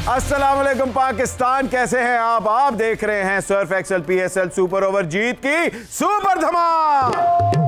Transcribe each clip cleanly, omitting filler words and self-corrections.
अस्सलाम वालेकुम पाकिस्तान, कैसे हैं आप देख रहे हैं Surf Excel PSL super over जीत की सुपर धमाल।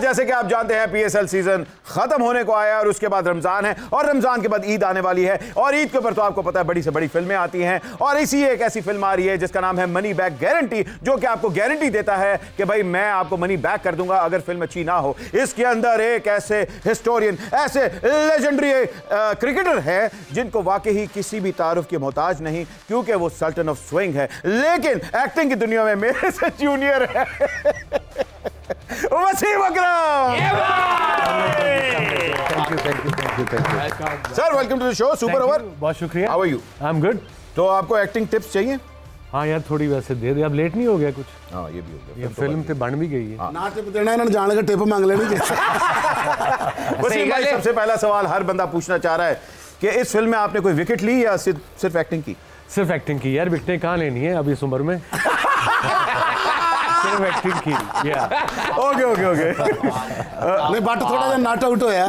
जैसे कि आप जानते हैं PSL सीजन खत्म होने को आया और उसके बाद रमजान है और रमजान के बाद ईद आने वाली है और ईद के ऊपर तो आपको पता है बड़ी से बड़ी फिल्में आती हैं और इसी एक ऐसी फिल्म आ रही है जिसका नाम है मनी बैक गारंटी, जो कि आपको गारंटी देता है कि भाई मैं आपको मनी बैक कर दूंगा अगर फिल्म अच्छी ना हो। इसके अंदर एक ऐसे हिस्टोरियन, ऐसे लेजेंडरी क्रिकेटर है जिनको वाकई ही किसी भी तारुफ की मोहताज नहीं, क्योंकि वो सल्टन ऑफ स्विंग है, लेकिन एक्टिंग की दुनिया में मेरे से जूनियर है Wasim Akram. Sir welcome to the show super over. बहुत शुक्रिया। How are you? I am good. तो आपको एक्टिंग टिप्स चाहिए? हाँ यार थोड़ी वैसे दे दे, अब लेट नहीं हो गया कुछ? हाँ ये भी हो गया, ये फिल्म तो बन भी गई है ना। टिप देना इन्होंने जान लगा टिप मांग लेनी। वसीम भाई सबसे पहला सवाल हर बंदा पूछना चाह रहा है कि इस फिल्म में आपने कोई विकेट ली या सिर्फ एक्टिंग की? सिर्फ एक्टिंग की यार, विकेटें कहाँ लेनी है अभी इस उम्र में। सिर्फ एक्टिंग की। या ओके नहीं बट थोड़ा सा नॉट आउट होया।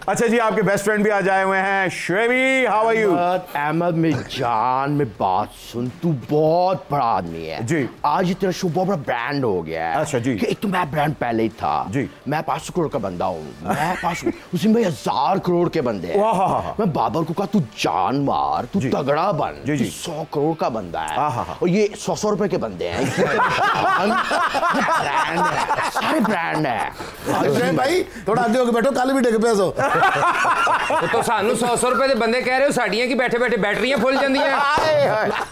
अच्छा जी, आपके बेस्ट फ्रेंड भी आ जाए हुए हैं। श्वेबी, हाउ आर यू? अहमद में जान में बात सुन, तू बहुत बड़ा आदमी है जी। आज तेरा शो बहुत बड़ा ब्रांड हो गया है। अच्छा जी। कि एक तो मैं ब्रांड पहले ही था जी। मैं 500 करोड़ का बंदा हूँ। मैं 500 उसमें 1000 करोड़ के बंदे हैं। मैं बाबर को कहा तू जान मार, तू तगड़ा बन, तू 100 करोड़ का बंदा है और ये 100 रुपए के बंदे हैं। ब्रांड है, सारे ब्रांड है। भाई थोड़ा आगे होके बैठो, कल भी डिग पे सो। तो सानू 100 रुपए के बंदे कह रहे हो, साड़ियां की बैठे बैठे बैटरियां फुल जाती हैं।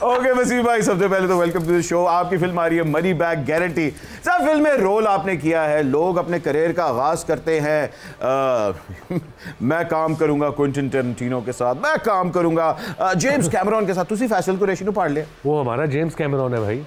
ओके वसीम भाई, सबसे पहले तो वेलकम टू द शो। आपकी फिल्म आ रही है money back guarantee. Sir film में रोल आपने किया है, लोग अपने करियर का आगाज करते हैं मैं काम करूंगा क्विंटन टेरेंटिनो के साथ, मैं काम करूंगा जेम्स कैमरॉन के साथ। तुसी फैसल को रेशिनो पाड़ लिया? वो हमारा जेम्स कैमरॉन है भाई।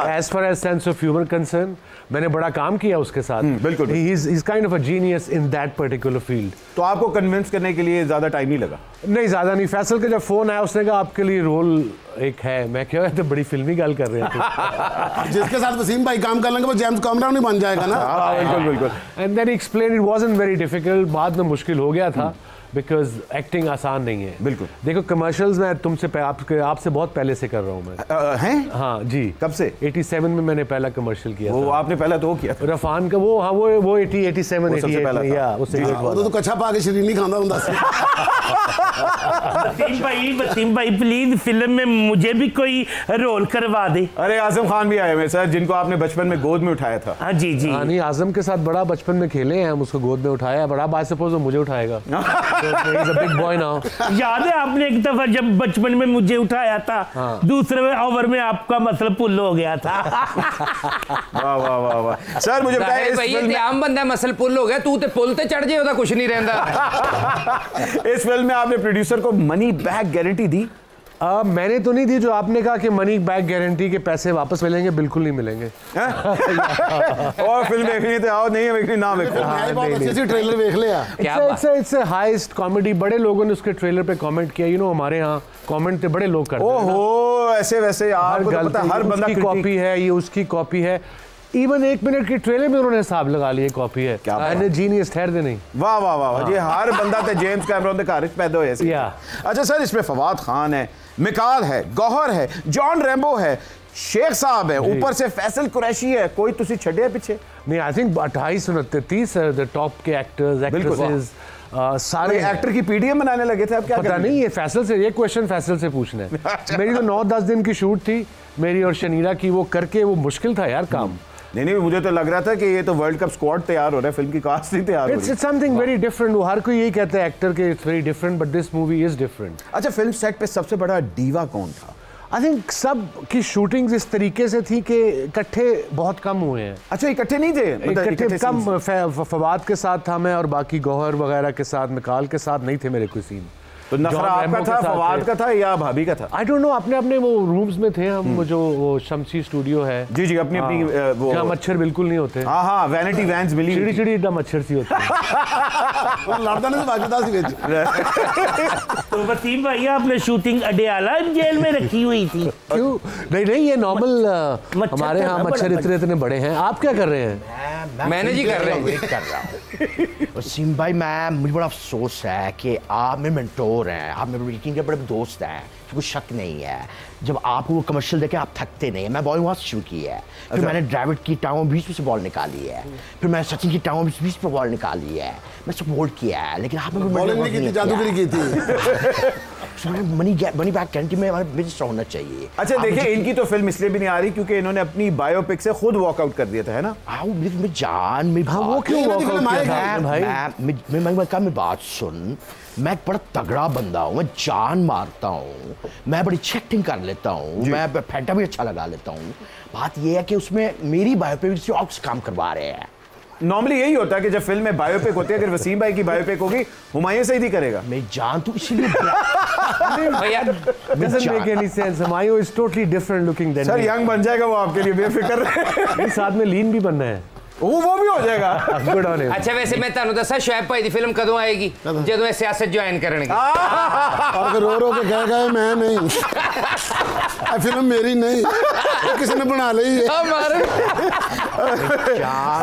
As far as sense of humour concern, मैंने बड़ा काम किया उसके साथ। बिल्कुल। He is kind of a genius in that particular field. तो आपको कन्विंस करने के लिए ज्यादा टाइम नहीं लगा? नहीं ज्यादा नहीं। फैसल का जब फोन आया उसने कहा आपके लिए रोल एक है। मैं क्या तो बड़ी फिल्मी गल कर रहे थे। जिसके साथ वसीम भाई काम कर लेंगे वो जेम्स कैमरॉन नहीं बन जाएगा ना। बिल्कुल। And then explain it wasn't very difficult. बाद में मुश्किल हो गया था बिकॉज एक्टिंग आसान नहीं है। बिल्कुल। देखो कमर्शियल्स में तुमसे आपसे बहुत पहले से कर रहा हूँ मैं। हैं? हाँ जी। कब से? 87 में मैंने पहला कमर्शियल किया वो था। आपने पहला तो वो किया था रफान का वो। हाँ वो 87 88 या उससे तो कच्छा पा के शरीर नहीं खाना ਹੁੰਦਾ ਸੀ। वसीम भाई प्लीज फिल्म में मुझे भी कोई रोल करवा दे। अरे आजम खान भी आए हुए सर, जिनको आपने बचपन में गोद में उठाया था। हाँ जी जी। नहीं आजम के साथ बड़ा बचपन में खेले हैं हम, उसको गोद में उठाया है। बड़ा बाय सपोज वो मुझे उठाएगा। Big boy now. याद है आपने एक दफा जब बचपन में मुझे उठाया था? हाँ। दूसरे ओवर में आपका मतलब पुल हो गया था। वाह वाह वाह वाह। सर मुझे बताइए भाई ये आम बंदा मसल पुल हो गया, तू ते पुल ते चढ़ जाए ओदा कुछ नहीं रहंदा। इस फिल्म में आपने प्रोड्यूसर को मनी बैक गारंटी दी? मैंने तो नहीं दी। जो आपने कहा कि मनी बैक गारंटी के पैसे वापस मिलेंगे, बिल्कुल नहीं मिलेंगे। और फिल्म देखनी तो आओ, नहीं देखनी ना देखो। बहुत अच्छे से ट्रेलर देख लिया। It's a highest comedy. बड़े लोगों ने उसके ट्रेलर पे कमेंट किया। यू नो हमारे यहाँ कमेंट तो बड़े लोग करते हैं। ओहो ऐसे वैसे आपको तो पता हर बंदा की कॉपी है, ये उसकी कॉपी है। इवन 1 मिनट के ट्रेलर में उन्होंने हिसाब लगा लिया कॉपी है। क्या जीनियस ठहर नहीं। वाह वाह वाह जी। हर बंदा तो जेम्स कैमरॉन के घर में पैदा होया सी। अच्छा सर इसमें फवाद खान है, मिकाल है, गौहर है, जॉन रैम्बो है, शेख साहब है, ऊपर से फैसल कुरैशी है। कोई तुसी छड़े पीछे? नहीं आई थिंक 28 29 द टॉप के एक्टर्स एक्ट्रेसेस सारे एक्टर की पीडीएम बनाने लगे थे। अब क्या पता नहीं ये फैसल से ये क्वेश्चन फैसल से पूछना है। मेरी तो 9-10 दिन की शूट थी मेरी और शनीरा की, वो करके वो मुश्किल था यार काम। नहीं मुझे तो लग रहा था कि ये तो वर्ल्ड कप स्क्वाड तैयार हो रहा है, फिल्म की कास्ट नहीं तैयार हो रही। It's something very different. हर कोई यही कहता है एक्टर के it's very different, but this movie is different. अच्छा फिल्म सेट पे सबसे बड़ा डीवा कौन था? आई थिंक सब की शूटिंग्स इस तरीके से थी कि इकट्ठे बहुत कम हुए हैं। अच्छा इकट्ठे नहीं थे? इकट्ठे कम। फवाद के साथ था मैं और बाकी गौहर वगैरह के साथ, मिकाल के साथ नहीं थे मेरे कोई सीन। तो नखरा आपका था, फवाद का था या भाभी का था? आई डोंट नो, अपने अपने वो रूम्स में थे हम, वो शमसी स्टूडियो है। जी जी, अपनी अपनी वो जहाँ मच्छर बिल्कुल नहीं होते। हाँ हाँ, वैनिटी वैन्स मिली, चिड़ी चिड़ी इतना मच्छर सी होती है। लड़ता नहीं भागता सी बेच। तो वसीम भाई आपने शूटिंग अडियाला जेल में रखी हुई थी? क्यों? नहीं, ये नॉर्मल हमारे यहाँ मच्छर इतने इतने बड़े हैं। आप क्या कर रहे हैं? मैनेज ही कर रहे हैं। कर रहा हूँ वसीम भाई। मुझे बड़ा अफसोस है कि आप मेरे मेंटोर हैं, आप मेरे मीटिंग के बड़े दोस्त हैं, कोई शक नहीं है। जब आपको वो कमर्शियल देखे आप थकते नहीं। मैं बॉलिंग वहाँ से शुरू की है, फिर मैंने ड्राविड की टांगों 20 में से बॉल निकाली है, फिर मैंने सचिन की टांगों 20 पे बॉल निकाली है, मैं सपोर्ट किया है। लेकिन आपने बॉलिंग नहीं की थी, जादूगरी की थी। मनी बैक गारंटी में हमारे बिजनेस होना चाहिए। अच्छा देखिए, इनकी तो फिल्म इसलिए भी नहीं आ रही क्योंकि इन्होंने अपनी बायोपिक से खुद वॉकआउट कर दिया था, है ना? मेरी जान, मेरी वो क्यों वॉकआउट किया भाई? मैं बात सुन, मैं एक बड़ा तगड़ा बंदा हूँ, मैं जान मारता हूँ, मैं बड़ी अच्छी एक्टिंग कर लेता हूँ, मैं फैंटा भी अच्छा लगा लेता हूँ। बात यह है कि उसमें मेरी बायोपिक से और काम करवा रहे हैं। नॉर्मली यही होता है कि जब फिल्म में बायोपिक होती है, अगर वसीम भाई की बायोपिक होगी, हुमायूं सईदी करेगा। मैं जान तू इसीलिए doesn't make any sense. Humayun is totally different looking than sir me. Young बन जाएगा वो आपके लिए, बेफिक्र रहे। साथ में लीन भी बनना है। वो भी हो जाएगा। Good on him. अच्छा वैसे मैं ਤੁਹਾਨੂੰ ਦੱਸਾਂ ਸ਼ੁਐਬ ਭਾਈ ਦੀ ਫਿਲਮ ਕਦੋਂ ਆਏਗੀ? ਜਦੋਂ ਇਹ ਸਿਆਸਤ ਜੁਆਇਨ ਕਰਨਗੇ। और फिर रो के कह गए मैं नहीं, फिल्म मेरी नहीं, किसी ने बना ली है।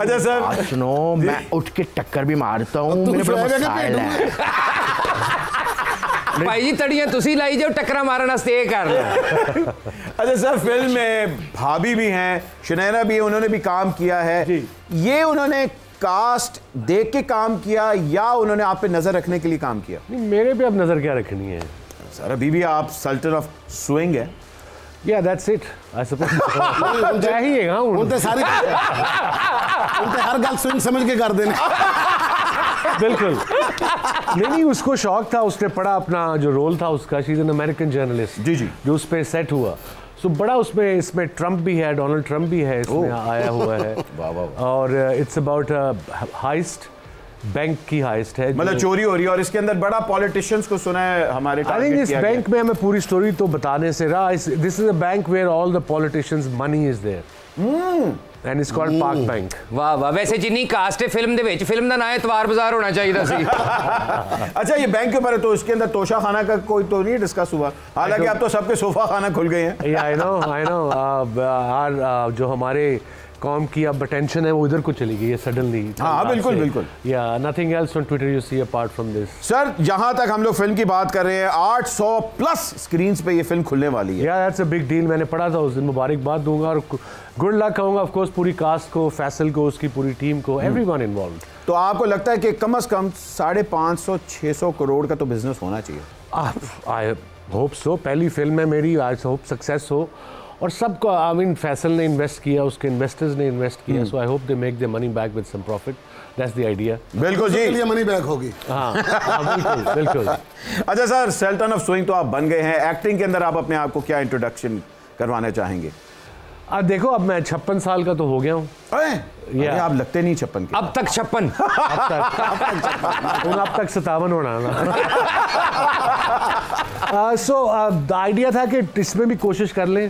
अच्छा सर सुनो, मैं उठ के टक्कर भी मारता हूँ, मेरे बड़ा मसाइल है। ਭਾਈ ਜੀ ਤੜੀਆਂ ਤੁਸੀਂ ਲਾਈ ਜਾਓ, ਟੱਕਰਾਂ ਮਾਰਨ ਵਾਸਤੇ ਇਹ ਕਰ ਲਓ। अच्छा सर, फिल्म में भाभी भी हैं, शुनैरा भी है, उन्होंने भी काम किया है। ये उन्होंने कास्ट देख के काम किया या उन्होंने आप पे नजर रखने के लिए काम किया? नहीं, मेरे पे अब नजर क्या रखनी है सर? अभी भी आप सल्टन ऑफ स्विंग है। Yeah, that's it. I suppose. क्या ही है? हाँ, उनते सारी उनते हर गल स्विंग समझ के कर देने। बिल्कुल। नहीं, उसको शौक था, उसने पढ़ा, अपना जो रोल था उसका, she is an American journalist. जी जी, जो उस पे सेट हुआ, सो बड़ा उसमें, इसमें ट्रम्प भी है, डोनाल्ड ट्रम्प भी है इसमें आया हुआ है। और इट्स अबाउट हाइस्ट, बैंक की हाइस्ट है, मतलब चोरी हो रही है और इसके अंदर बड़ा पॉलिटिशियंस को सुना है हमारे। आई थिंक इस बैंक में हमें पूरी स्टोरी तो बताने से रहा, this is a bank where all the politicians money is there and it's called Pak bank. वाह वाह, वैसे जिन्नी कास्ट है फिल्म दे विच, फिल्म का नाम एतवार बाजार होना चाहिए सी। अच्छा ये बैंक के ऊपर है, तो इसके अंदर तोशा खाना का कोई तो नहीं डिस्कस हुआ? हालांकि अब तो सबके सोफा खाना खुल गए हैं। आई नो जो हमारे कॉम की अब अटेंशन है वो इधर को चली गई है सडनली। हाँ बिल्कुल बिल्कुल। या nothing else on Twitter you see apart from this. Sir जहां तक हम लोग फिल्म की बात कर रहे हैं, 800 प्लस स्क्रीन्स पे ये फिल्म खुलने वाली है। या दैट्स अ बिग डील। मैंने पढ़ा था उस दिन, मुबारकबाद दूंगा और गुड लक कहूंगा ऑफ कोर्स पूरी कास्ट को, फैसल को, उसकी पूरी टीम को, एवरीवन इन्वॉल्व्ड। तो आपको लगता है कि कम से कम 550-600 करोड़ का तो बिजनेस होना चाहिए? I hope so. पहली फिल्म है मेरी, आई होप सक्सेस हो। और सबको, आई मीन फैसल ने इन्वेस्ट किया, उसके इन्वेस्टर्स ने इन्वेस्ट किया, so I hope they make the money back with some profit. That's the idea. बिल्कुल जी, लिए मनी बैक होगी। हाँ बिल्कुल बिल्कुल। अच्छा सर, सल्टन ऑफ स्विंग तो आप बन गए हैं, एक्टिंग के अंदर आप अपने आप को क्या इंट्रोडक्शन करवाना चाहेंगे? अब देखो, अब मैं 56 साल का तो हो गया हूँ। अरे आप लगते नहीं 56 के। अब तक 56 अब तक 57 होना। सो द आइडिया था कि इसमें भी कोशिश कर लें।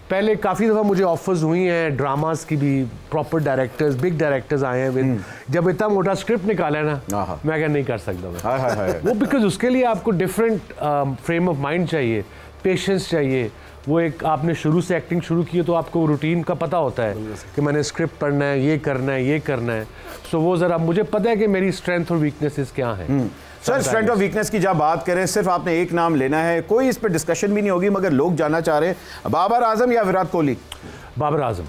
पहले काफ़ी दफ़ा मुझे ऑफर्स हुई हैं ड्रामास की भी, प्रॉपर डायरेक्टर्स, बिग डायरेक्टर्स आए हैं विद, जब इतना मोटा स्क्रिप्ट निकाला है ना, मैं क्या नहीं कर सकता मैं वो, बिकॉज उसके लिए आपको डिफरेंट फ्रेम ऑफ माइंड चाहिए, पेशेंस चाहिए। वो एक आपने शुरू से एक्टिंग शुरू की है तो आपको रूटीन का पता होता है कि मैंने स्क्रिप्ट पढ़ना है, ये करना है, ये करना है। सो वो ज़रा मुझे पता है कि मेरी स्ट्रेंथ और वीकनेसेस क्या हैं। सर स्ट्रेंथ ऑफ वीकनेस की जब बात करें, सिर्फ आपने एक नाम लेना है, कोई इस पर डिस्कशन भी नहीं होगी, मगर लोग जानना चाह रहे हैं, बाबर आजम या विराट कोहली? बाबर आजम।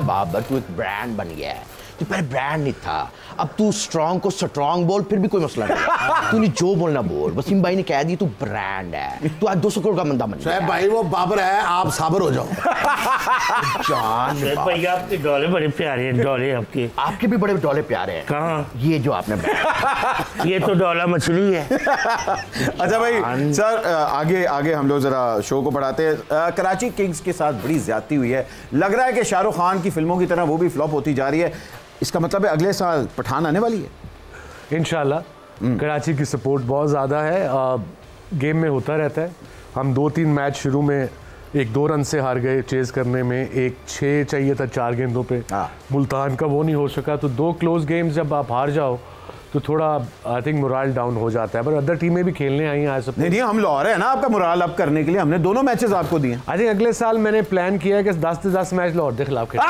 बाबर तू एक ब्रांड बन गया है, तू पहले ब्रांड नहीं था, अब तू स्ट्रॉन्ग को स्ट्रॉन्ग बोल, फिर भी कोई मसला नहीं। तूने जो बोलना बोल, वसीम भाई ने कह दिया तू ब्रांड है, तू आज 200 करोड़ का बंदा बन गया। भाई वो बाबर है, आप साबर हो जाओ। जान भाई आपके डोले बड़े प्यारे हैं, डोले आपके भी बड़े डोले प्यारे हैं। कहाँ? ये जो आपने ये तो डोला मछली है। अच्छा भाई सर, आगे हम लोग जरा शो को बढ़ाते हैं। कराची किंग्स के साथ बड़ी ज्यादती हुई है, लग रहा है कि शाहरुख खान की फिल्मों की तरह वो भी फ्लॉप होती जा रही है। इसका मतलब है अगले साल पठान आने वाली है इंशाल्लाह। कराची की सपोर्ट बहुत ज़्यादा है, गेम में होता रहता है। हम 2-3 मैच शुरू में 1-2 रन से हार गए चेज़ करने में, 1-6 चाहिए था 4 गेंदों पे, मुल्तान का वो नहीं हो सका। तो 2 क्लोज गेम्स जब आप हार जाओ तो थोड़ा आई थिंक मोराल डाउन हो जाता है। पर अदर टीमें भी खेलने आई हैं आज। नहीं, हम लाहौर है ना आपका मोराल अप करने के लिए, हमने दोनों मैचेस आपको दिए। आई थिंक अगले साल मैंने प्लान किया है कि 10 से 10 मैच लाहौर के खिलाफ खेलें।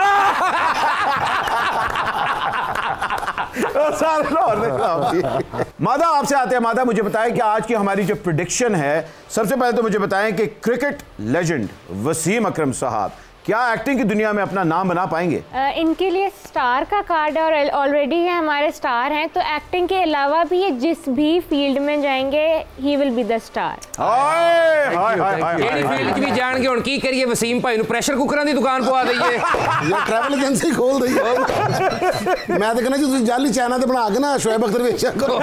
मादा आपसे आते हैं। मादा मुझे बताएं कि आज की हमारी जो प्रेडिक्शन है, सबसे पहले तो मुझे बताएं कि क्रिकेट लेजेंड वसीम अकरम साहब क्या एक्टिंग की दुनिया में अपना नाम बना पाएंगे? इनके लिए स्टार का कार्ड और ऑलरेडी है, हमारे स्टार हैं, तो एक्टिंग के अलावा भी ये जिस भी फील्ड में जाएंगे he will be the star. केड़ी फील्ड भी जान के हुन की करिए वसीम भाई नु प्रेशर कुकरां दी दुकान पवा दईए ये ट्रैवल एजेंसी खोल दई मैं तो कहना जी तुम जाली चाइना ते बना के ना शोएब अख्तर वेचा करो।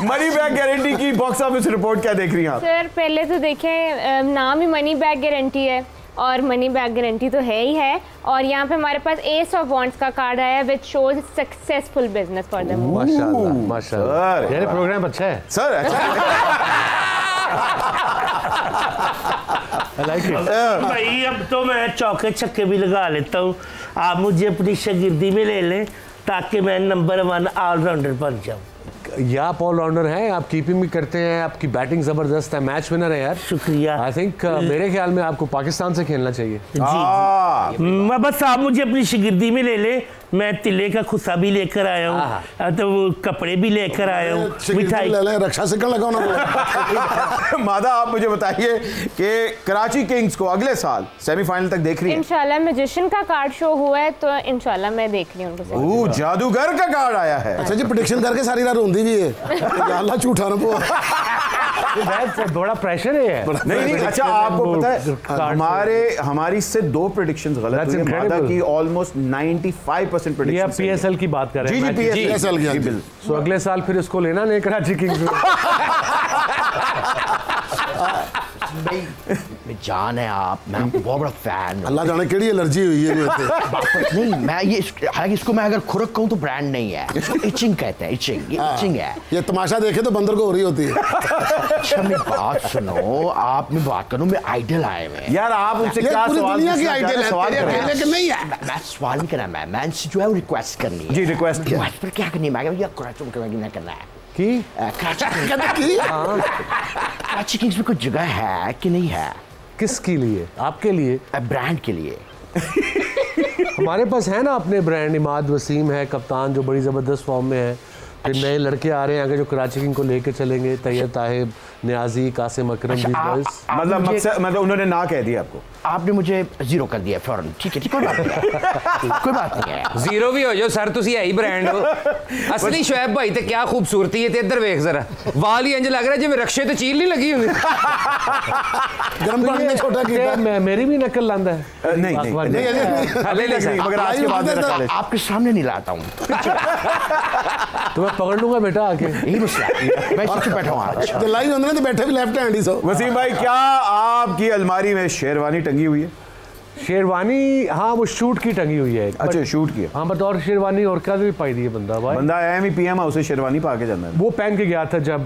मनी बैग गारंटी की बॉक्स ऑफिस रिपोर्ट क्या देख रही हैं आप? सर पहले तो देखें, नाम ही मनी बैग गारंटी है और मनी बैग गारंटी तो है ही है। और यहाँ पे हमारे पास एस ऑफ वॉन्ट्स का कार्ड आया which shows successful business for them. माशाल्लाह माशाल्लाह, ये प्रोग्राम अच्छा है सर। अच्छा भाई अब तो मैं चौके छक्के भी लगा लेता हूँ, आप मुझे अपनी शागिर्दी में ले लें ताकि मैं नंबर 1 ऑलराउंडर बन जाऊँ। या आप ऑलराउंडर हैं, आप कीपिंग भी करते हैं, आपकी बैटिंग जबरदस्त है, मैच विनर है यार। शुक्रिया। आई थिंक मेरे ख्याल में आपको पाकिस्तान से खेलना चाहिए। जी। बस आप मुझे अपनी शागिर्दी में ले ले, मैं तिले का खुस्सा भी लेकर आया हूँ, तो वो कपड़े भी लेकर आया हूँ, मिठाई रक्षा से लगाना। मादा आप मुझे बताइए कि कराची किंग्स को अगले साल सेमीफाइनल तक देख रही है? इंशाल्लाह मैजिशियन का कार्ड शो हुआ है तो इंशाल्लाह मैं देख रही हूँ उनको। जादूगर का कार्ड आया है। अच्छा जी, प्रेडिक्शन करके सारी रात रोंदी भी है अल्लाह झूठा ना पो। बड़ा प्रेशर है। नहीं, अच्छा आपको पता है हमारी इससे 2 प्रेडिक्शंस गलत हुई। मादा की ऑलमोस्ट 95% प्रेडिक्शन। ये पीएसएल की बात कर रहे हैं। जी पीएसएल की बिल। सो अगले साल फिर इसको लेना नहीं कराची किंग्स में। मैं जान है आप, मैं आपको बहुत बड़ा फैन। अल्लाह जाने केड़ी एलर्जी हुई है नहीं, मैं ये हालांकि इसको मैं अगर खुरक कहूँ तो ब्रांड नहीं है, इसको इचिंग कहते हैं। इचिंग है। ये तमाशा देखे तो बंदर को हो रही होती है। अच्छा मेरी बात सुनो, आप मैं बात करूँ, मैं आइडल आए में यार, आप उनसे क्या सवाल की आइडल सवाल लेकिन नहीं है। मैं सवाल नहीं करना, मैं जो है रिक्वेस्ट करनी है। जी रिक्वेस्ट पर क्या करनी है? मैं करना है कि कराची किंग्स में कोई जगह है कि नहीं है? किसके लिए? आपके लिए? ब्रांड के लिए। हमारे पास है ना अपने ब्रांड। इमाद वसीम है कप्तान जो बड़ी ज़बरदस्त फॉर्म में है। फिर नए लड़के आ रहे हैं आगे जो कराची किंग को लेके चलेंगे, तैयब ताहिब, नियाजी, कासिम अकरम। मतलब उन्होंने ना कह दिया आपको? आपने मुझे 0 कर दिया फौरन। ठीक है, कोई बात नहीं है, कोई बात नहीं है। 0 भी हो जाओ सर, तुसी है ही ब्रांड हो। असली शोएब भाई ते क्या खूबसूरती है, ते इधर देख जरा, वाल ही इंज लग रहा है जिवें रक्षे ते चील नहीं लगी हुई। गर्म पानी में छोटा कीता मेरी भी नकल लांदा है। नहीं मगर आज के बाद आपके सामने नहीं लाता हूँ। तो मैं पकड़ लूंगा बेटा आके। यही मसला है, मैं चुप बैठा हूँ आज। लाइन होने तो बैठे भी लेफ्ट हैंड ही सो। वसीम भाई, क्या आपकी अलमारी में शेरवानी टंगी हुई है? शेरवानी हाँ, वो शूट की टंगी हुई है। अच्छा शूट की। हाँ बतौर शेरवानी और क्या भी पाई दी है बंदा एम ही पीएम हाउस से शेरवानी पा के जाना है। वो पहन के गया था जब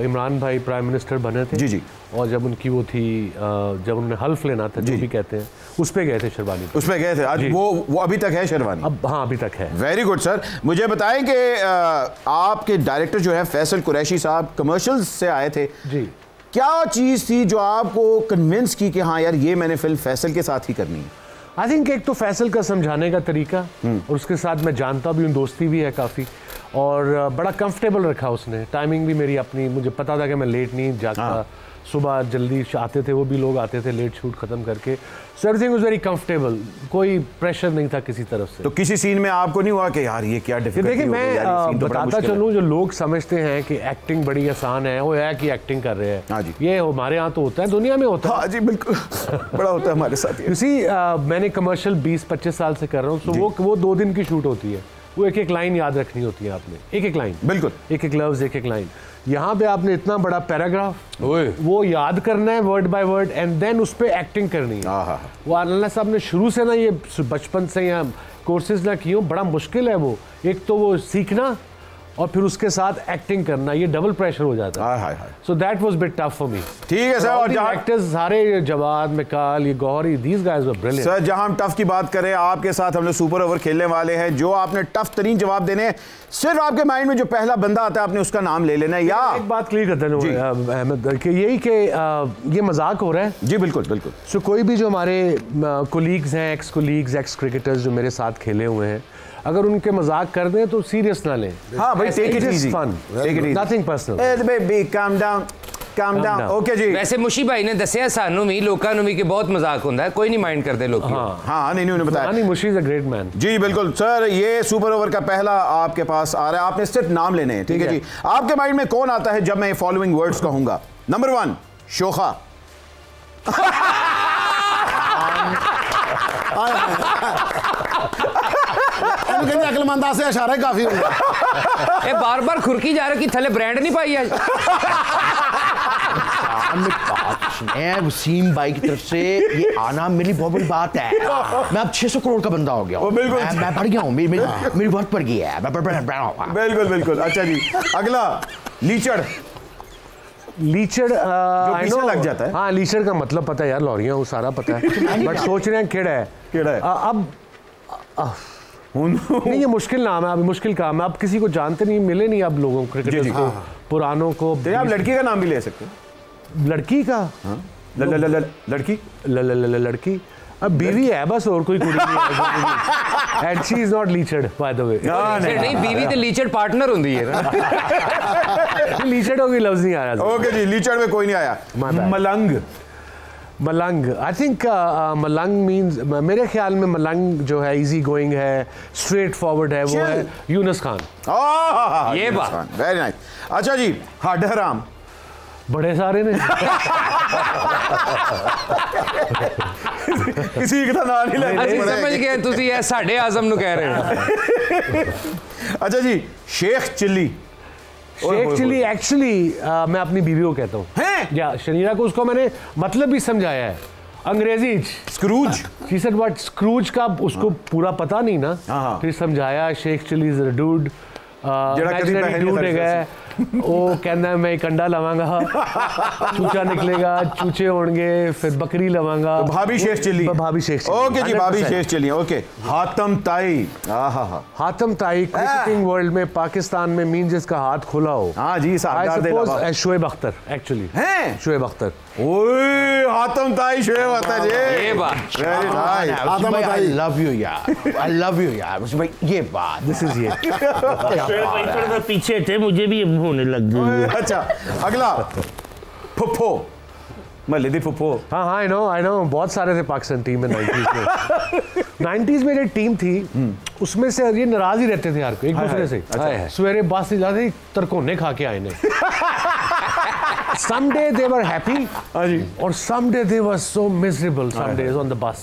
इमरान भाई प्राइम मिनिस्टर बने थे। जी और जब उनकी वो थी, जब उन्होंने हल्फ लेना था, जो भी कहते हैं, उस पे गए थे शेरवानी। उस पे गए थे आज? वो अभी तक है शेरवानी? अब हाँ अभी तक है। Very good sir. मुझे बताएं कि आपके डायरेक्टर जो है फैसल कुरैशी साहब कमर्शियल्स से आए थे जी, क्या चीज़ थी जो आपको कन्विंस की कि हाँ यार ये मैंने फिल्म फैसल के साथ ही करनी है? आई थिंक एक तो फैसल का समझाने का तरीका, और उसके साथ मैं जानता भी हूँ, दोस्ती भी है काफ़ी, और बड़ा कंफर्टेबल रखा उसने। टाइमिंग भी मेरी अपनी, मुझे पता था कि मैं लेट नहीं जाता, सुबह जल्दी आते थे, वो भी लोग आते थे लेट शूट ख़त्म करके। So everything was very comfortable, कोई प्रेशर नहीं था किसी तरफ से। तो किसी सीन में आपको नहीं हुआ कि यार ये क्या डिफिकल्टी? देखिए मैं बताता चलूँ, जो लोग समझते हैं कि एक्टिंग बड़ी आसान है, वो है कि एक्टिंग कर रहे हैं। हाँ जी, ये हमारे यहाँ तो होता है, दुनिया में होता है। हाँ जी बिल्कुल बड़ा होता है हमारे साथ। मैंने कमर्शियल 20-25 साल से कर रहा हूँ, तो वो 2 दिन की शूट होती है, वो एक एक लाइन याद रखनी होती है आपने, एक एक लाइन, बिल्कुल एक एक लफ्ज, एक एक लाइन। यहाँ पे आपने इतना बड़ा पैराग्राफ वो याद करना है word by word, and then उस पर एक्टिंग करनी है। वो अल्लाह साहब ने शुरू से ना ये बचपन से या कोर्सेज ना किए, बड़ा मुश्किल है वो, एक तो वो सीखना और फिर उसके साथ एक्टिंग करना, ये डबल प्रेशर हो जाता है। So that was bit tough for me. ठीक है सर। और एक्टर्स सारे, जवाद, मिकाल, ये Gauhari, these guys were brilliant. Sir जहां हम टफ की बात करें, आपके साथ हम लोग सुपर ओवर खेलने वाले हैं, जो आपने टफ तरीन जवाब देने हैं, सिर्फ आपके माइंड में जो पहला बंदा आता है आपने उसका नाम ले लेना है। या एक बात क्लियर करते हैं अहमद कि यही कि ये मजाक हो रहा है। जी बिल्कुल बिल्कुल। सो कोई भी जो हमारे कोलीग्स हैं, एक्स कोलीग्स, एक्स क्रिकेटर्स जो मेरे साथ खेले हुए हैं, अगर उनके मजाक कर दें तो सीरियस ना लें। हाँ भाई, take it easy, fun, take it easy, nothing personal. Hey baby calm down, calm down. Okay जी। वैसे मुशी भाई ने दसिया सानू भी, लोकां नू भी कि बहुत मजाक होता है, कोई नहीं माइंड करते लोग। हाँ नहीं उन्होंने बताया। नहीं, मुशी इज अ ग्रेट मैन। जी बिल्कुल सर। ये सुपर ओवर का पहला आपके पास आ रहा है, आपने सिर्फ नाम लेने हैं। ठीक है जी। आपके माइंड में कौन आता है जब मैं फॉलोइंग वर्ड्स कहूंगा? नंबर 1 शोखा। अकलमंदा से इशारा काफी होगा। ये बार-बार खुरकी जा रहा कि थले ब्रांड नहीं पाई आज। वसीम भाई की तरफ से ये आना मेरी बहुत बड़ी बात है। मैं अब 600 करोड़ का बंदा हो गया हूँ। बिल्कुल मैं बढ़ गया हूँ, मेरी बहुत बढ़ गई है। बिल्कुल बिल्कुल। अच्छा जी, अगला लीचड़। लीचड़ पीछे लग जाता है। हाँ, लीचड़ का मतलब पता है यार, लॉरियां, वो सारा पता है, बट सोच रहे हैं केड़ा है। केड़ा है अब नहीं, ये मुश्किल नाम है, अब मुश्किल काम है। अब किसी को जानते नहीं, मिले नहीं अब लोगों को, क्रिकेटर्स को, पुरानों को। आप लड़की का नाम भी ले सकते हैं। लड़की का? लड़की लड़की अब बीवी है बस, और कोई कुड़ी नहीं है। एंड शी इज नॉट लीचड़ बाय द वे। नहीं, बीवी तो लीचड़ पार्टनर होती है ना। लीचड़ होगी लफ्ज नहीं आया। ओके जी, लीचड़ में कोई नहीं आया। मलंग। मलंग, आई थिंक मलंग मीन्स, मेरे ख्याल में मलंग जो है इजी गोइंग है, स्ट्रेट फॉरवर्ड है, वो है यूनुस खान। ये बात वेरी नाइस। अच्छा जी, हड हराम। बड़े सारे ने किसी का नाम नहीं लेना। ਅਸੀਂ ਸਮਝ ਗਏ ਤੁਸੀਂ ਇਹ ਸਾਡੇ आजम ਨੂੰ कह रहे हो। अच्छा जी, शेख चिल्ली। शेख चिल्ली एक्चुअली मैं अपनी बीवी को कहता हूँ, या शनीरा को, उसको मैंने मतलब भी समझाया है अंग्रेजी। Scrooge. She said what, Scrooge का उसको पूरा पता नहीं ना, फिर समझाया Sheikh Chilli is a dude, dude है वो कहना है मैं एक अंडा लवांगा, चूचा निकलेगा, चूचे होंगे, फिर बकरी लवांगा। तो भाभी शेख चिल्ली। भाभी शेख चिल्ली। ओके जी, भाभी शेख चिल्ली। ओके। हातम ताई। हातम ताई क्रिकेटिंग वर्ल्ड में पाकिस्तान में मीन जिसका हाथ खुला हो। हाँ जी, शोएब अख्तर एक्चुअली है। शोएब अख्तर। ओए हातम ताई, शोएब अख्तर जी। ये बात very nice. I love you यार, आई लव यू यार भाई। ये बात, दिस इज ये। थोड़ा पीछे थे, मुझे भी होने लग गई। अच्छा, अगला फुफ्फो। मलिदी फुफ्फो। हाँ, आई नो बहुत सारे थे पाकिस्तान टीम में 90s में। 90s में जो टीम थी उसमें से ये नाराज ही रहते थे यार एक दूसरे से। सवेरे बस से जाते तरकोने खा के आए ने। Some day they were happy, और some day they were so miserable. Some days on the bus.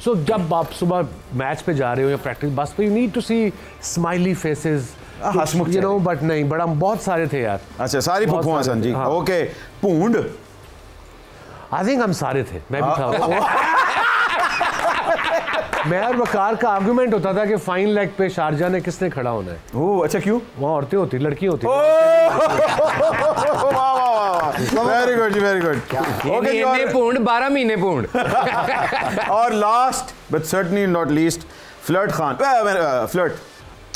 So जब आप सुबह मैच पे जा रहे हो या प्रैक्टिस बस पे, you need to see smiley faces. You know, but नहीं, बड़ा बहुत सारे थे यार। अच्छा, सारी फुफ्फो हसन जी। ओके। पूंड। I think हम सारे थे, मैं भी था। मैं और वकार का आर्गुमेंट होता था कि फाइन लेग पे शारजा ने किसने खड़ा होना है। ओह अच्छा, क्यों? वहाँ औरतें होती, लड़की होती। वेरी गुड जी, वेरी गुड। ओके, पूंड 12 महीने पूंड। और last but certainly not least, flirt Khan. Flirt.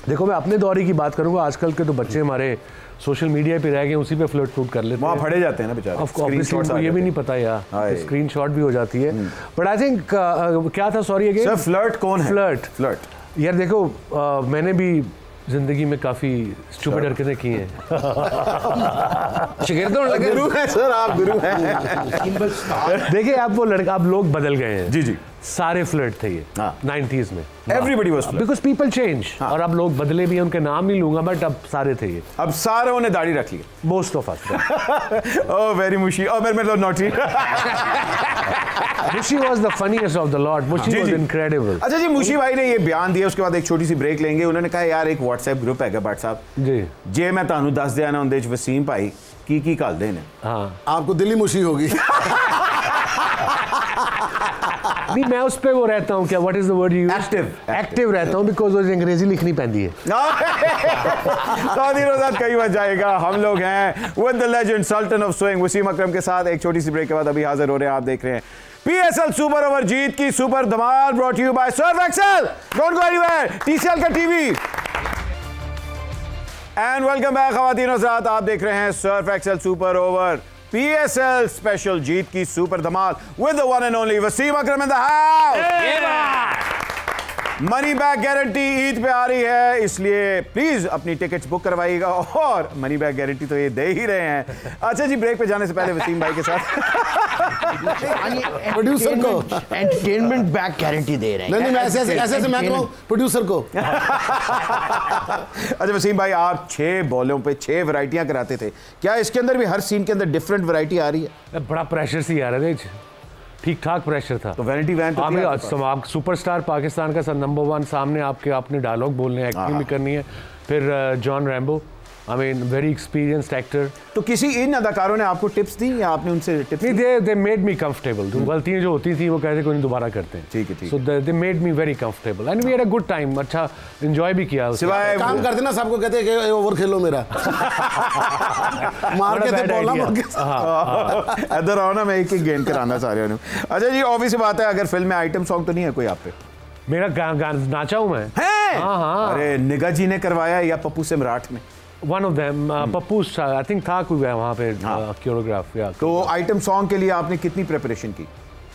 देखो, मैं अपने दौरे की बात करूंगा, आजकल के तो बच्चे हमारे सोशल मीडिया पे रह गए, उसी पे फ्लर्ट फ्लूट कर लेते हैं, वहाँ फड़े जाते हैं ना बेचारे। उनको ये भी नहीं पता यार, स्क्रीनशॉट भी हो जाती है। बट आई थिंक क्या था, सॉरी अगेन सर, फ्लर्ट कौन है? फ्लर्ट यार देखो, मैंने भी जिंदगी में काफी स्टूपिड हरकतें की हैं। शिगिर्दों लगे। गुरु है सर, आप गुरु हैं। देखिए, अब वो लड़का, अब लोग बदल गए हैं। जी जी। सारे फ्लर्ट थे ये 90s में। Everybody was flirt. Because people change, और अब लोग बदले भी हैं, उनके नाम नहीं लूंगा, बट अब सारे थे ये। अब सारों ने दाढ़ी रख ली। Most of us. Oh very Mushi, और मेरे मतलब naughty. Mushi was the funniest of the lot. Mushi was incredible. अच्छा जी, मुशी भाई ने ये बयान दिया, उसके बाद एक छोटी सी ब्रेक लेंगे। उन्होंने कहा यार एक व्हाट्सएप ग्रुप है भट्ट साहब जी, जे मैं तानू दस दिया ना, उनदे विच वसीम भाई की घल दे ने। हाँ, आपको दिल्ली मुशी होगी। नहीं मैं उस पे वो रहता हूँ, क्या what is the word you, active रहता हूँ, बिकॉज वो अंग्रेजी लिखनी पैंदी है। सादी रोज़ात कई बार जाएगा। हम लोग हैं with the legend sultan of swing Wasim Akram के साथ। एक छोटी सी ब्रेक के बाद अभी हाजिर हो रहे हैं। आप देख रहे हैं PSL सुपर ओवर जीत की सुपर धमाल, brought you by Surf Excel. Don't go anywhere, TCL का टीवी। एंड वेलकम बैक खवातीन और हज़रात, आप देख रहे हैं Surf Excel super over PSL special जीत की सुपर धमाल with the one and only Wasim Akram in the house. Money back guarantee Eid पे आ रही है, इसलिए प्लीज अपनी टिकट्स बुक करवाइएगा, और मनी बैक गारंटी तो ये दे ही रहे हैं। अच्छा जी, ब्रेक पे जाने से पहले वसीम भाई के साथ प्रोड्यूसर को एंटरटेनमेंट बैक गारंटी दे रहे हैं। नहीं मैं ऐसे मैं कहूं प्रोड्यूसर को। अच्छा वसीम भाई, आप 6 बॉलों पे 6 वैरायटियां कराते थे, क्या इसके अंदर भी हर सीन के अंदर डिफरेंट वैरायटी आ रही है? बड़ा प्रेशर सी आ रहा है, ठीक ठाक प्रेशर था। तो वैनिटी वैन तो आप सुपरस्टार पाकिस्तान का नंबर 1 सामने आपने डायलॉग बोलने, एक्टिंग भी करनी है। फिर John Rambo, I mean very experienced actor. तो किसी इन अदाकारों ने आपको टिप्स दी या आपने उनसे टिप्स? नहीं, दे मेड मी कंफर्टेबल। जो गलतियां जो होती थी वो कहते कोई नहीं दोबारा करते हैं। ठीक है, ठीक। So they made me very comfortable and we had a good time. अच्छा एंजॉय भी किया। सिवाय काम करते ना, सबको कहते हैं कि ओवर खेलो मेरा। मार के बोलना इधर आओ ना, मैं एक गेंद कराना सारे ने। अच्छा जी, ऑब्वियस बात है, अगर फिल्म में आइटम सॉन्ग तो नहीं है कोई आप पे? मेरा गाना नाचा हूं मैं। हाँ। अरे निगा जी ने करवाया या पप्पू से मराठ में? One of them, Pappu I think था कोई वहाँ पे कोरियोग्राफ। तो आइटम सॉन्ग के लिए आपने कितनी प्रिपरेशन की?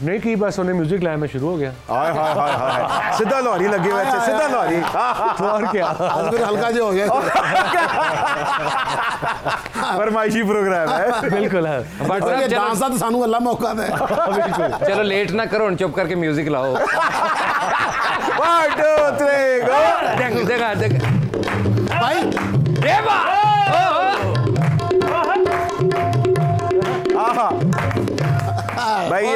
नहीं की, बस उन्हें म्यूजिक लाया, मैं शुरू हो गया। हाय हाय हाय हाय, सीधा लॉरी लगी वैसे, सीधा लॉरी। तो और क्या, हल्का जो हो गया। फरमाइशी प्रोग्राम है बिल्कुल है बट ये डांस तो सानू अल्लाह मौका दे बिल्कुल चलो लेट ना करो चुप करके म्यूजिक लाओ 1 2 3 गो देखा भाई देवा भाई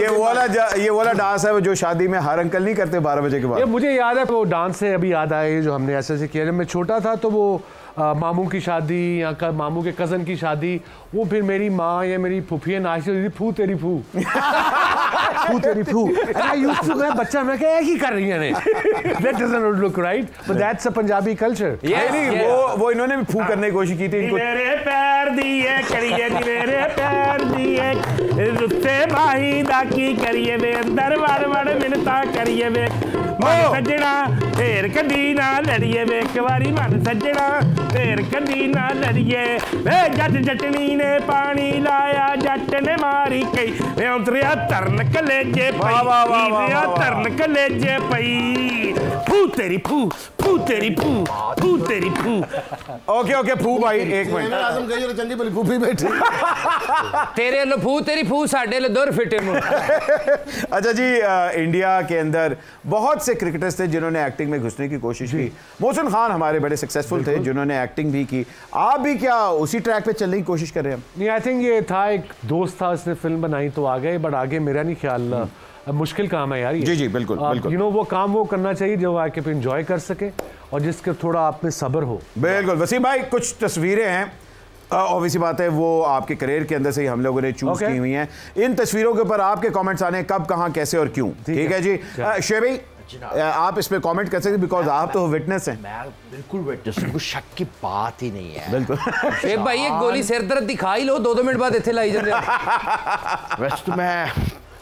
ये वाला डांस है जो शादी में हर अंकल नहीं करते 12 बजे के बाद। ये मुझे याद है वो डांस से अभी याद आया जो हमने ऐसे किया जब मैं छोटा था तो वो मामू की शादी या मामू के कज़न की शादी वो फिर मेरी माँ या मेरी फूफी नाचती होती थी फू तेरी फू फू तेरी फू मैं बच्चा मैं क्या ही कर रही है that doesn't look right but that's a Punjabi culture नहीं वो इन्होंने भी फू करने की कोशिश की थी इनको मेरे पैर दिए करिए मेरे पैर दिए रुस्से भाई दा की करिए वे अंदर वार वार मिनता करिए वे मन सजना फेर कदी ना लड़िए वे एक बारी मन सजना फेर कदी ना लड़िए वे जट जटनी ने पानी लाया जट ने मारी कई वे उतरिया तरन कलेजे पई इदिया तरन कलेजे पई फू तेरी फू फू तेरी फू फू तेरी फू ओके फू भाई एक मिनट आजम कही चंगी भली फूफी बैठी तेरे लो फू तेरी फू साडे लो दुर फिटे अच्छा जी इंडिया के अंदर बहुत से क्रिकेटर्स थे जिन्होंने एक्टिंग में घुसने की कोशिश की मोहसिन खान हमारे बड़े सक्सेसफुल थे जिन्होंने एक्टिंग भी की आप भी क्या उसी ट्रैक पे चलने की कोशिश कर रहे हैं नहीं आई थिंक ये था एक दोस्त था उसने फिल्म बनाई तो आ गए बट आगे मेरा नहीं ख्याल मुश्किल काम है यार ये जी बिल्कुल यू नो वो काम वो करना चाहिए जो आके पे एंजॉय कर सके और जिसके थोड़ा आप में सब्र हो बिल्कुल वसीम भाई कुछ तस्वीरें हैं ऑब्वियसली बात है वो आपके करियर के अंदर से ही हम लोगों ने चूज की हुई हैं इन तस्वीरों के ऊपर आपके कमेंट्स आने कब कहां कैसे और क्यों ठीक है जी शेब भाई आप इस पे कमेंट कर सकते बिकॉज आप तो विटनेस हैं मैं बिल्कुल विटनेस हूं कोई शक की बात ही नहीं है बिल्कुल शेब भाई एक गोली सिर दर्द दिखा ही लो 2 मिनट बाद इथे लाई जाते वैसे तो मैं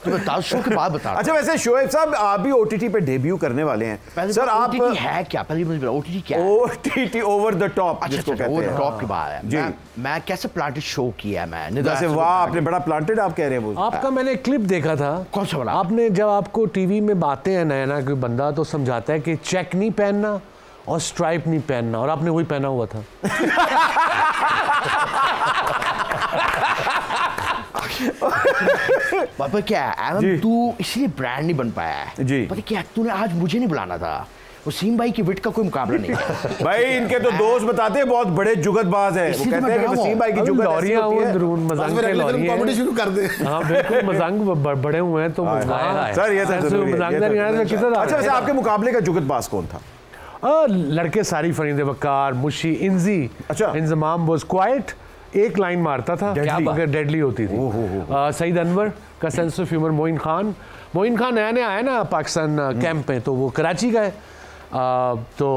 बता शो के बाद बता अच्छा वैसे शोएब साहब आप भी ओटीटी पे डेब्यू करने वाले हैं सर आप है क्या पहले मुझे ओटीटी क्या है ओटीटी ओवर द टॉप जिसको कहते हैं ओवर द टॉप की बात है जी मैं कैसे प्लांटेड शो किया है मैं वैसे वाह आपने बड़ा प्लांटेड आप कह रहे हैं वो आपका मैंने क्लिप देखा था कौन सा वाला आपने जब आपको टीवी में बातें हैं नया ना कोई बंदा तो समझाता है कि चेक नहीं पहनना और स्ट्राइप नहीं पहनना और आपने वही पहना हुआ था पापा क्या है, तू इसलिए ब्रांड नहीं बन पाया है जी। पता क्या, तूने आज मुझे नहीं बुलाना था, वसीम भाई की विट का कोई मुकाबला नहीं है। भाई इनके तो दोस्त बताते हैं बहुत बड़े जुगतबाज हैं, वो कहते हैं कि वसीम भाई की जुगत ऐसी होती है। मजंग के लॉरियां कॉमेडी शुरू कर दे। हाँ बिल्कुल, मजंग बड़े हुए हैं तो सर ये तो जरूरी है। अच्छा वैसे आपके मुकाबले का जुगतबाज कौन था? लड़के सारी फरीद वकार, मुशी, इंजी। अच्छा। इंजमाम वाज क्वाइट, एक लाइन मारता था मगर डेडली होती थी। सईद अनवर का sense of humour. Moin Khan नया नया आया ना पाकिस्तान कैंप में, तो वो कराची का है। तो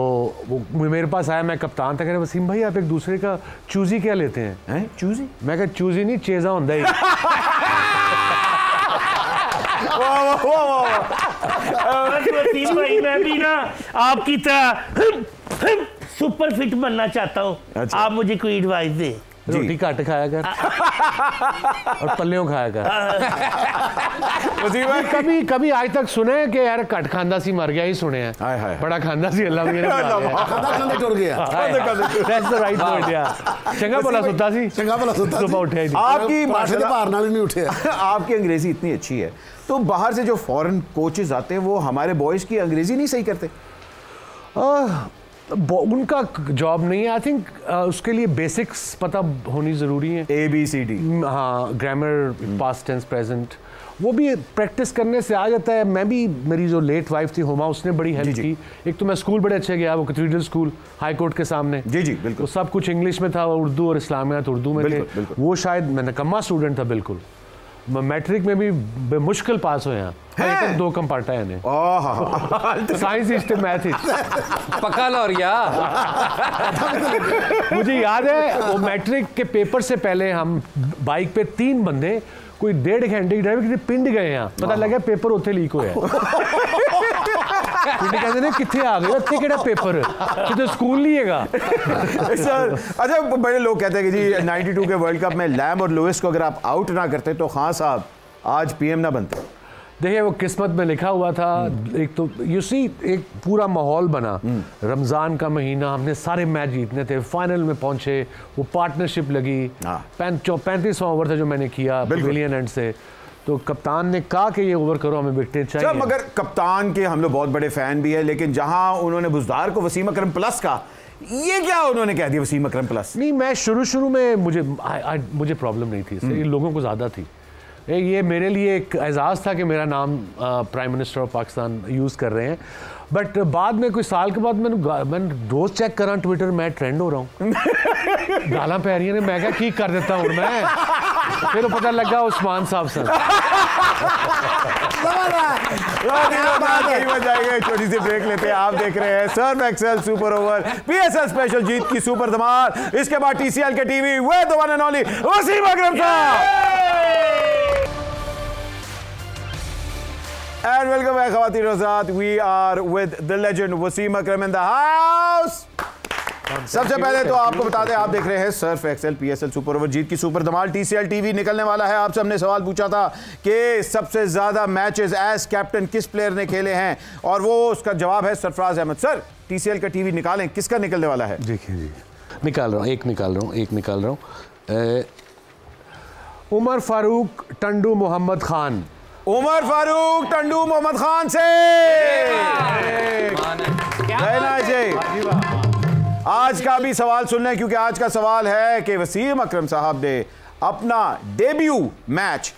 वो मेरे पास आया, मैं कप्तान था, कह रहे वसीम भाई आप एक दूसरे का चूजी क्या लेते हैं? चूजी? मैं कहा चूजी नहीं, चेजा होता ही। वसीम भाई मैं भी ना आपकी तरह सुपर फिट बनना चाहता हूँ। अच्छा। आप मुझे कोई एडवाइस दे। रोटी घट खाया कर और पल्लियों खाया कर। कभी कभी आज तक सुने कि यार घट खांदा सी मर गया ही सुने हैं, बड़ा खांदा सी अल्लाह मेरे खांदा टुर गया। दैट्स द राइट वर्ड यार। चंगा भला सुता सी, चंगा भला सुता सुबह उठे ही आपकी माशाल्लाह भार नाल नहीं उठे। आपकी अंग्रेजी इतनी अच्छी है तो बाहर से जो फॉरेन कोचेस आते हैं वो हमारे बॉयज की अंग्रेजी नहीं सही करते? उनका जॉब नहीं है, आई थिंक उसके लिए बेसिक्स पता होनी ज़रूरी है। ABCD, हाँ, ग्रामर, पास्ट टेंस, प्रेजेंट, वो भी प्रैक्टिस करने से आ जाता है। मैं भी, मेरी जो लेट वाइफ थी हुमा, उसने बड़ी हेल्प की। एक तो मैं स्कूल बड़े अच्छे गया, वो कैथेड्रल स्कूल हाई कोर्ट के सामने। जी जी बिल्कुल। तो सब कुछ इंग्लिश में था, उर्दू और इस्लामियात उर्दू में थे। वो शायद मैं नकम्मा स्टूडेंट था बिल्कुल। मैट्रिक में भी मुश्किल पास हुए हैं, तक 2 कंपार्टा है साइंस हिस्ट्री मैथ पक्का लौरिया। मुझे याद है वो मैट्रिक के पेपर से पहले हम बाइक पे 3 बंदे कोई 1.5 घंटे की ड्राइव, कितने पिंड गए हैं, पता लगा पेपर उत्थे लीक होया। कहते ने कितने आ गए, इतने केड़ा पेपर, कितने स्कूल नहीं हैगा सर। अच्छा बड़े लोग कहते हैं कि जी 92 के वर्ल्ड कप में लैम और लुइस को अगर आप आउट ना करते तो खान साहब आज PM ना बनते। देखिए वो किस्मत में लिखा हुआ था। एक तो यू सी एक पूरा माहौल बना, रमज़ान का महीना, हमने सारे मैच जीतने थे, फाइनल में पहुंचे, वो पार्टनरशिप लगी। 35वां ओवर था जो मैंने किया पवेलियन एंड से, तो कप्तान ने कहा कि ये ओवर करो, हमें विकेटें चाहिए। मगर कप्तान के हम लोग बहुत बड़े फैन भी है, लेकिन जहां उन्होंने बुज़दार को वसीम अकरम प्लस का, ये क्या उन्होंने कह दिया वसीम अकरम प्लस? नहीं, मैं शुरू में मुझे प्रॉब्लम नहीं थी इससे, ये लोगों को ज़्यादा थी। ये मेरे लिए एक एजाज़ था कि मेरा नाम prime minister of Pakistan use कर रहे हैं। बट बाद में कोई साल के बाद मैंने रोज़ चेक करा ट्विटर, मैं ट्रेंड हो रहा हूँ। गाला पै रही ने, मैं क्या ठीक कर देता हूँ मैं। फिर पता लगा उस्मान साहब से। छोटी सी ब्रेक लेते हैं। आप देख रहे हैं Surf Excel super over PSL special जीत की सुपर धमाल। इसके बाद TCL के टीवी वे the one and only Wasim Akram साहब। And welcome back, Khawateen और हज़रात. We are with the legend Wasim Akram in the house. सबसे पहले तो आपको बता दें, आप देख रहे हैं Surf Excel PSL super over जीत की सुपर धमाल। TCL टीवी निकलने वाला है। आपसे हमने सवाल पूछा था कि सबसे ज्यादा मैचेस एज कैप्टन किस प्लेयर ने खेले हैं, और वो उसका जवाब है सरफराज अहमद। सर TCL का टीवी निकालें, किसका निकलने वाला है? देखिए जी, निकाल रहा हूँ। उमर फारूक टंडू मोहम्मद खान। उमर फारूक टंडू मोहम्मद खान से आज का भी सवाल सुन लें, क्योंकि आज का सवाल है कि वसीम अकरम साहब ने अपना डेब्यू मैच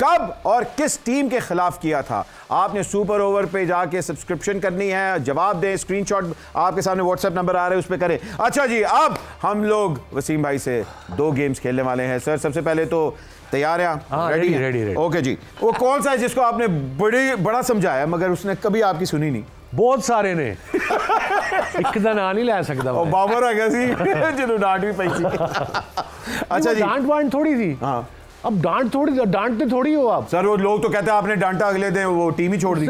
कब और किस टीम के खिलाफ किया था। आपने सुपर ओवर पे जाके सब्सक्रिप्शन करनी है, जवाब दें, स्क्रीनशॉट आपके सामने व्हाट्सएप नंबर आ रहे हैं उस पर करें। अच्छा जी, अब हम लोग वसीम भाई से 2 गेम्स खेलने वाले हैं। सर सबसे पहले तो तैयार हैं? रेडी। ओके जी, वो कौन सा है जिसको आपने बड़ा समझाया मगर उसने कभी आपकी सुनी नहीं? बहुत सारे ने एक दा नाम नहीं ला सकता। और बाबर आ गया सी जिन्होंने डांट भी पाई थी। अच्छा जी, डांट वांट थोड़ी थी। हाँ, अब डांटते थोड़ी हो आप। सर वो लोग तो कहते हैं आपने डांटा, अगले दिन वो टीम ही छोड़ दी।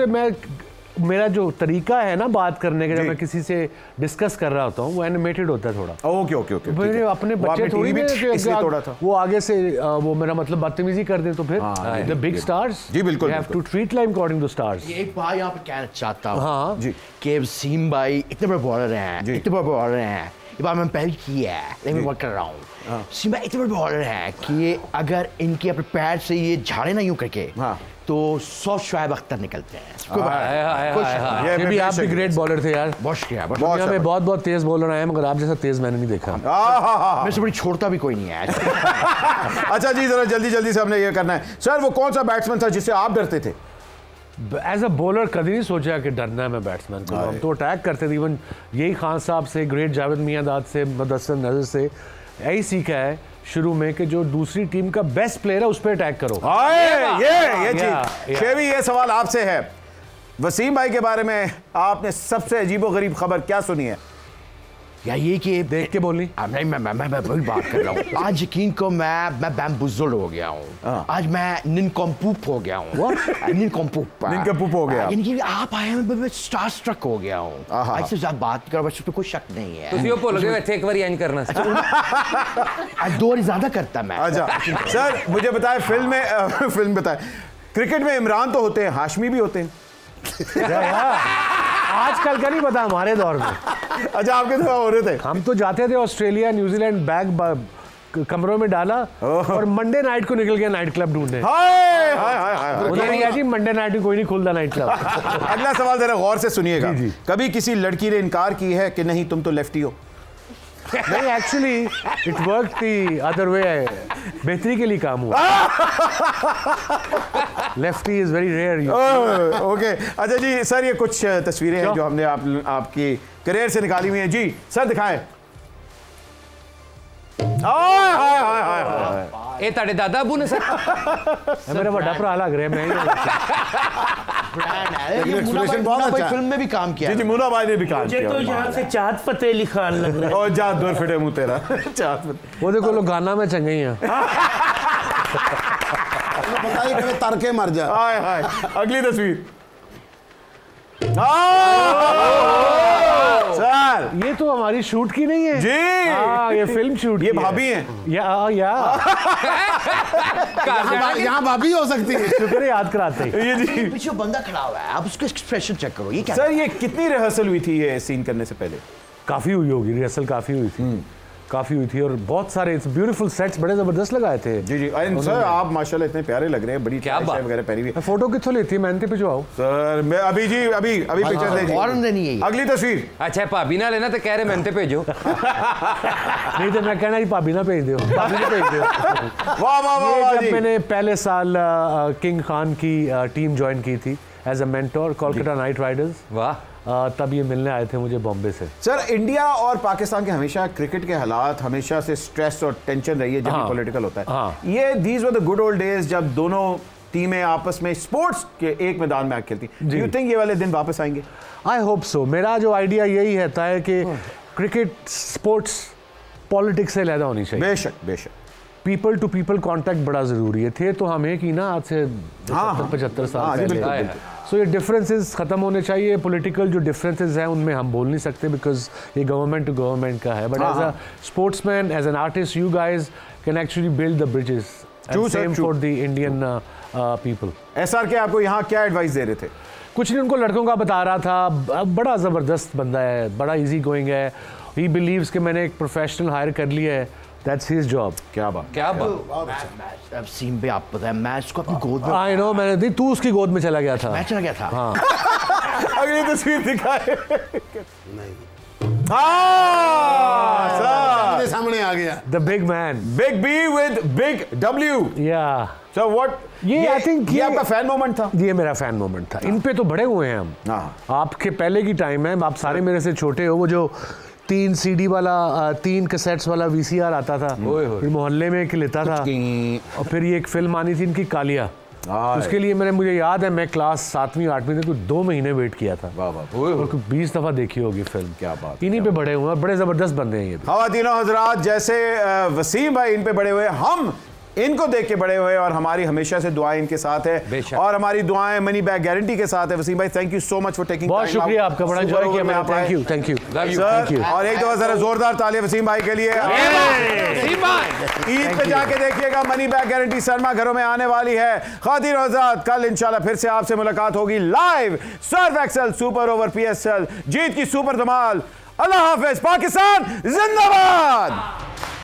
मेरा जो तरीका है ना बात करने का, जब मैं किसी से डिस्कस कर रहा होता हूँ, वो एनिमेटेड होता है थोड़ा। ओके मेरे अपने बच्चे थोड़ी वो आगे से वो मेरा मतलब बदतमीजी कर दे तो फिर द बिग स्टार्स, जी बिल्कुल, have to treat lime according to stars. एक बात यहाँ पे कहना चाहता हूँ, हाँ जी, कि वसीम भाई इतने बड़े बॉलर हैं, ये बात मैंने पहले की है, लेकिन वर्क कर रहा हूँ। सिम्बा इतने बड़े बॉलर हैं कि अगर इनके अपने पैर से ये झाड़े ना यूं करके तो 100 शुएब अख्तर निकलते हैं। ये भी आप भी ग्रेट बॉलर थे यार। बहुत शुक्रिया। दुनिया में बहुत तेज बॉलर आए मगर आप जैसा तेज मैंने नहीं देखा। मेरे से बड़ी छोड़ता भी कोई नहीं है। अच्छा जी, जरा जल्दी से हमने ये करना है सर, वो कौन सा बैट्समैन था जिससे आप डरते थे? एज अ बॉलर कभी नहीं सोचा कि डरना है मैं बैट्समैन को। हम तो अटैक करते थे। इवन यही खान साहब से, ग्रेट जावेद मियांदाद से, मुदस्सिर नजर से यही सीखा है शुरू में कि जो दूसरी टीम का बेस्ट प्लेयर है उस पर अटैक करो। ये चीज शेवी, ये सवाल आपसे है। वसीम भाई के बारे में आपने सबसे अजीबोगरीब खबर क्या सुनी है? या ये कि देख के बोली। नहीं, मैं वही बात कर रहा हूँ। आज यकीन को मैं बैम्बुज़ल्ड हो गया हूँ। आज मैं निनकॉम्पूप हो गया हूँ। निनकॉम्पूप हो गया। यानी कि आप आए हैं, मैं स्टार स्ट्रक हो गया हूँ। आज से ज़्यादा बात कर, बस पे कोई शक नहीं है। ਤੁਸੀਂ ਉਹ ਭੁੱਲ ਗਏ ਇੱਥੇ ਇੱਕ ਵਾਰੀ ਐਂ करना। आज 2 बार ज़्यादा करता मैं। अच्छा सर, मुझे बताएं फिल्म बताएं, क्रिकेट में इमरान तो होते हैं, हाशमी भी होते हैं। आजकल का नहीं पता, हमारे दौर में। अच्छा, आपके दौर हो रहे थे। हम तो जाते थे ऑस्ट्रेलिया न्यूजीलैंड, बैग कमरों में डाला और मंडे नाइट को निकल गया नाइट क्लब ढूंढने। उन्होंने कहा जी मंडे नाइट में कोई नहीं खुलता नाइट क्लब। अगला सवाल जरा गौर से सुनिएगा। कभी किसी लड़की ने इनकार की है कि नहीं तुम तो लेफ्टी हो? नहीं, actually it work the other way. बेहतरी के लिए काम हुआ। Lefty is very rare. Okay, अच्छा जी सर, ये कुछ तस्वीरें हैं जो हमने आपकी करियर से निकाली हुई हैं। जी सर दिखाएं। ਇਹ ਤੁਹਾਡੇ ਦਾਦਾ ਅਬੂ ਨੇ सर? मेरा बड़ा भरा लग रहा है। मैं एक्सप्रेशन बहुत अच्छा है। फिल्म में भी काम किया। जी मुन्ना भाई ने भी काम किया। मुझे तो यहाँ से चाँद फतेह अली खान लग रहा है। और जात दूर फिटे मुंह तेरा। चाँद फतेह वो देखो लोग गाना में चंगे ही हैं। बताइए कभी तर के मर जा। हाय अगली तस्वीर। सर ये तो हमारी शूट की नहीं है जी। ये फिल्म शूट। ये भाभी हैं। यहाँ भाभी हो सकती है। शुक्र है याद कराते हैं। ये जी पीछे बंदा खड़ा हुआ है, आप उसका एक्सप्रेशन चेक करो। ये क्या सर, ये कितनी रिहर्सल हुई थी ये सीन करने से पहले? काफी हुई होगी रिहर्सल, काफी हुई थी और बहुत सारे ब्यूटीफुल सेट्स बड़े जबरदस्त लगाए थे। जी सर, आप माशाल्लाह इतने प्यारे लग रहे हैं। बड़ी क्या बात वगैरह पहनी हुई। फोटो कितों लेती है? मैंने भिजवाओ सर। मैं अभी पिक्चर दे दीजिए। अगली तस्वीर। अच्छा भाभी ना लेना तो कह रहे मैंने भेजो। नहीं तो मैं कहना ही भाभी ना भेज दो। वाह। मैंने पहले साल किंग खान की टीम ज्वाइन की थी as a mentor, Kolkata Knight Riders. वाह। तब ये मिलने आए थे मुझे बॉम्बे से। सर, इंडिया और पाकिस्तान के हमेशा क्रिकेट के हालात हमेशा से स्ट्रेस और टेंशन रही है जब भी पॉलिटिकल होता है। ये these were the good old days जब दोनों टीमें आपस में स्पोर्ट्स के एक मैदान में खेलती। डू यू थिंक ये वाले दिन वापस आएंगे? I hope so. मेरा जो आइडिया यही रहता है कि क्रिकेट स्पोर्ट्स पॉलिटिक्स से अलग होनी चाहिए। बेशक पीपल टू पीपल कांटेक्ट बड़ा ज़रूरी है। थे तो हम एक ही ना आज से 75 साल पहले। सो ये डिफरेंसेस ख़त्म होने चाहिए। पॉलिटिकल जो डिफरेंसेस हैं उनमें हम बोल नहीं सकते बिकॉज ये गवर्नमेंट टू गवर्नमेंट का है। But as a sportsman, as an artist, you guys can actually build the bridges. Same for the Indian people. SR के आपको यहाँ क्या एडवाइस दे रहे थे? कुछ नहीं, उनको लड़कों का बता रहा था। बड़ा ज़बरदस्त बंदा है, बड़ा ईजी गोइंग है। ही बिलीव्स कि मैंने एक प्रोफेशनल हायर कर लिया है। That's his job. क्या बात। अब सीन पे आप पता है मैं इसको अपनी गोद में। I know, मैंने दी, तू उसकी गोद में चला गया था। मैं चला गया था। हाँ। अगली तस्वीर दिखाए। नहीं, सर सामने आ गया। The big man. Big B with big W. Yeah. So what? ये I think ये आपका फैन मोमेंट था? ये मेरा फैन मोमेंट था। इन पे तो बड़े हुए हैं हम। आपके पहले की टाइम है, आप सारे मेरे से छोटे हो। वो जो 3 CD वाला 3 कैसेट्स वाला VCR आता था, फिर मोहल्ले में एक लेता था और फिर ये एक फिल्म आनी थी इनकी कालिया। उसके लिए मुझे याद है मैं क्लास 7वीं 8वीं में तो 2 महीने वेट किया था। और 20 दफ़ा देखी होगी फिल्म। क्या बात। इन्हीं पे बड़े हुए और बड़े ज़बरदस्त बंदे हैं ये। ख़वातीनो हज़रात, जैसे वसीम भाई इन पे बड़े हुए, हम इनको देख के बड़े हुए और हमारी हमेशा से दुआएं इनके साथ है और हमारी दुआएं मनी बैक गारंटी के साथ है। वसीम भाई, thank you so much for taking. बहुत शुक्रिया आपका, बड़ा एंजॉय किया मैंने। Thank you sir. और एक दफा जरा जोरदार तालियां वसीम भाई के लिए। ईद पे जाके देखिएगा, मनी बैक गारंटी सरमा घरों में आने वाली है। ख़वातीनो हज़रात, कल इंशाल्लाह फिर से आपसे मुलाकात होगी live Surf Excel super over PSL जीत की सुपर धमाल। अल्लाह हाफिज। पाकिस्तान जिंदाबाद।